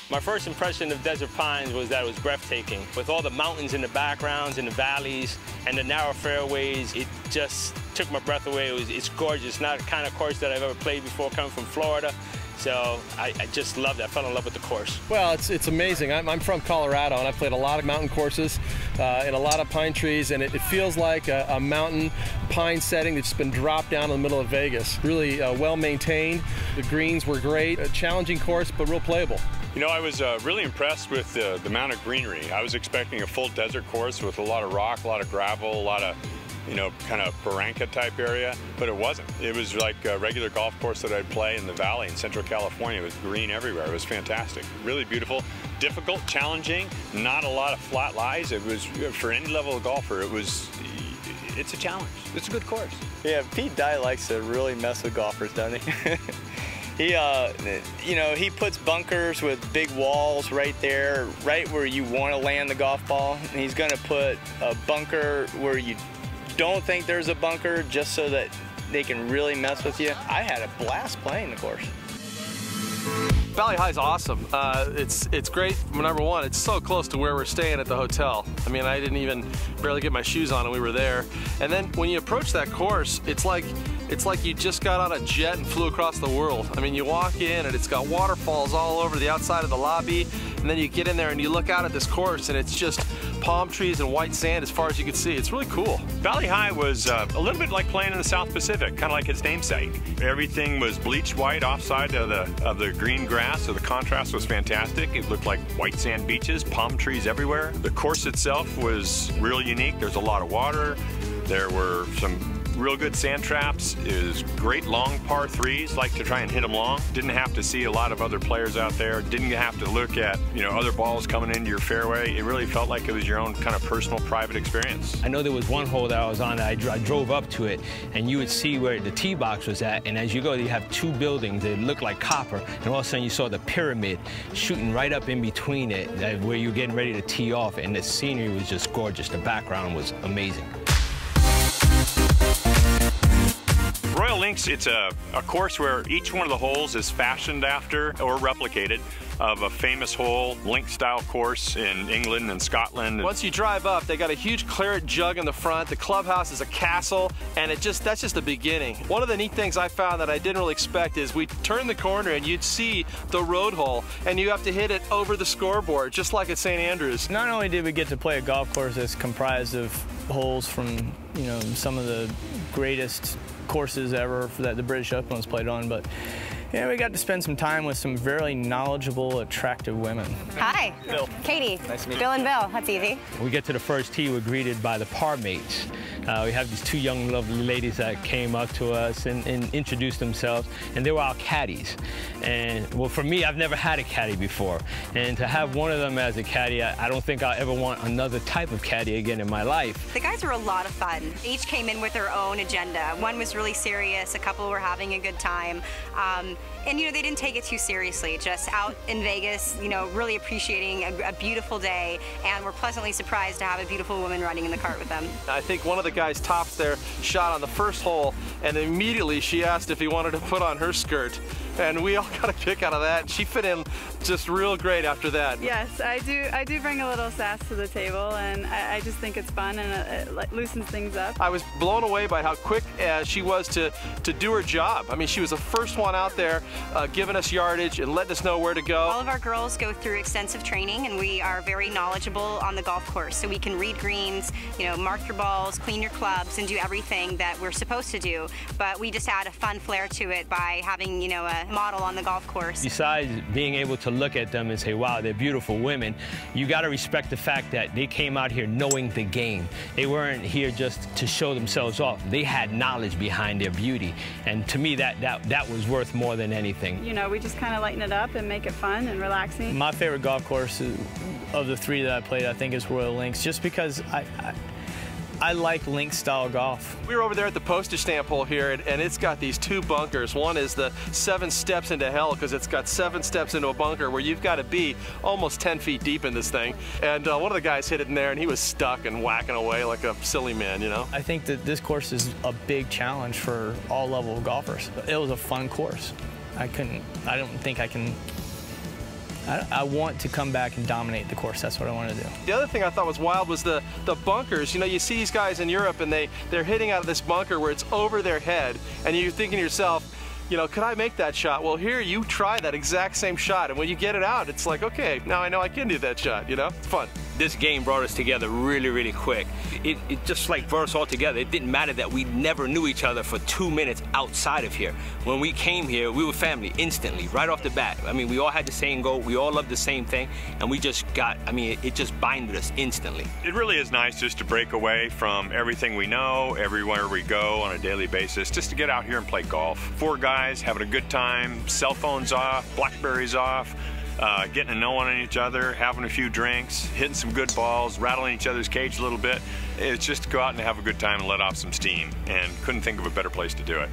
My first impression of Desert Pines was that it was breathtaking. With all the mountains in the backgrounds and the valleys and the narrow fairways, it just took my breath away. It's gorgeous, not the kind of course that I've ever played before coming from Florida. So I just loved it. I fell in love with the course. Well, it's amazing. I'm from Colorado, and I've played a lot of mountain courses and a lot of pine trees, and it feels like a mountain pine setting that's been dropped down in the middle of Vegas. Really well maintained. The greens were great. A challenging course, but real playable. You know, I was really impressed with the amount of greenery. I was expecting a full desert course with a lot of rock, a lot of gravel, a lot of, you know, kind of barranca type area, but it wasn't. It was like a regular golf course that I'd play in the valley in Central California. It was green everywhere. It was fantastic. Really beautiful, difficult, challenging, not a lot of flat lies. It was, for any level of golfer, it's a challenge. It's a good course. Yeah, Pete Dye likes to really mess with golfers, doesn't he? You know, he puts bunkers with big walls right there, right where you want to land the golf ball. And he's going to put a bunker where you don't think there's a bunker, just so that they can really mess with you. I had a blast playing the course. Valley High's awesome. It's great. Number one, it's so close to where we're staying at the hotel. I mean, I didn't even barely get my shoes on and we were there. And then when you approach that course, it's like you just got on a jet and flew across the world. I mean, you walk in and it's got waterfalls all over the outside of the lobby, and then you get in there and you look out at this course and it's just palm trees and white sand as far as you can see. It's really cool. Valley High was a little bit like playing in the South Pacific, kind of like its namesake. Everything was bleached white offside of the green grass, so the contrast was fantastic. It looked like white sand beaches, palm trees everywhere. The course itself was real unique. There's a lot of water. There were some real good sand traps. It was great long par threes, like to try and hit them long. Didn't have to see a lot of other players out there. Didn't have to look at, you know, other balls coming into your fairway. It really felt like it was your own kind of personal, private experience. I know there was one hole that I was on that I drove up to it, and you would see where the tee box was at, and as you go, you have two buildings that look like copper, and all of a sudden you saw the pyramid shooting right up in between it, where you're getting ready to tee off, and the scenery was just gorgeous. The background was amazing. Royal Links, it's a course where each one of the holes is fashioned after or replicated of a famous hole, link-style course in England and Scotland. Once you drive up, they got a huge claret jug in the front. The clubhouse is a castle, and that's just the beginning. One of the neat things I found that I didn't really expect is we turn the corner and you'd see the road hole, and you have to hit it over the scoreboard, just like at St. Andrews. Not only did we get to play a golf course that's comprised of holes from, you know, some of the greatest courses ever that the British Open was played on, but yeah, we got to spend some time with some very knowledgeable, attractive women. Hi. Bill. Katie. Nice to meet you. Bill and Bill. That's easy. When we get to the first tee, we're greeted by the par mates. We have these two young, lovely ladies that came up to us and introduced themselves, and they were our caddies. And, well, for me, I've never had a caddy before. And to have one of them as a caddy, I don't think I'll ever want another type of caddy again in my life. The guys were a lot of fun. Each came in with their own agenda. One was really serious. A couple were having a good time. And, you know, they didn't take it too seriously. Just out in Vegas, you know, really appreciating a beautiful day, and we're pleasantly surprised to have a beautiful woman riding in the cart with them. I think one of the guys tops their shot on the first hole, and immediately she asked if he wanted to put on her skirt. And we all got a kick out of that. She fit in just real great after that. Yes, I do bring a little sass to the table, and I just think it's fun, and it loosens things up. I was blown away by how quick she was to do her job. I mean, she was the first one out there giving us yardage and letting us know where to go. All of our girls go through extensive training, and we are very knowledgeable on the golf course. So we can read greens, you know, mark your balls, clean your clubs, and do everything that we're supposed to do. But we just add a fun flair to it by having, you know, a model on the golf course. Besides being able to look at them and say, wow, they're beautiful women, you got to respect the fact that they came out here knowing the game. They weren't here just to show themselves off. They had knowledge behind their beauty. And to me, that was worth more than anything. You know, we just kind of lighten it up and make it fun and relaxing. My favorite golf course of the three that I played, I think, is Royal Links, just because I like link-style golf. We were over there at the postage stamp hole here, and it's got these two bunkers. One is the 7 steps into hell, because it's got 7 steps into a bunker where you've got to be almost 10 feet deep in this thing. And one of the guys hit it in there, and he was stuck and whacking away like a silly man, you know? I think that this course is a big challenge for all level of golfers. It was a fun course. I don't think I can I want to come back and dominate the course. That's what I want to do. The other thing I thought was wild was the bunkers. You know, you see these guys in Europe and they're hitting out of this bunker where it's over their head, and you're thinking to yourself, you know, could I make that shot? Well, here you try that exact same shot, and when you get it out, it's like, okay, now I know I can do that shot, you know? It's fun. This game brought us together really, really quick. It just like brought us all together. It didn't matter that we never knew each other for 2 minutes outside of here. When we came here, we were family instantly, right off the bat. I mean, we all had the same goal, we all loved the same thing, and we just got, I mean, it just binded us instantly. It really is nice just to break away from everything we know, everywhere we go on a daily basis, just to get out here and play golf. 4 guys having a good time, cell phones off, Blackberries off, getting to know one each other, having a few drinks, hitting some good balls, rattling each other's cage a little bit. It's just to go out and have a good time and let off some steam, and couldn't think of a better place to do it.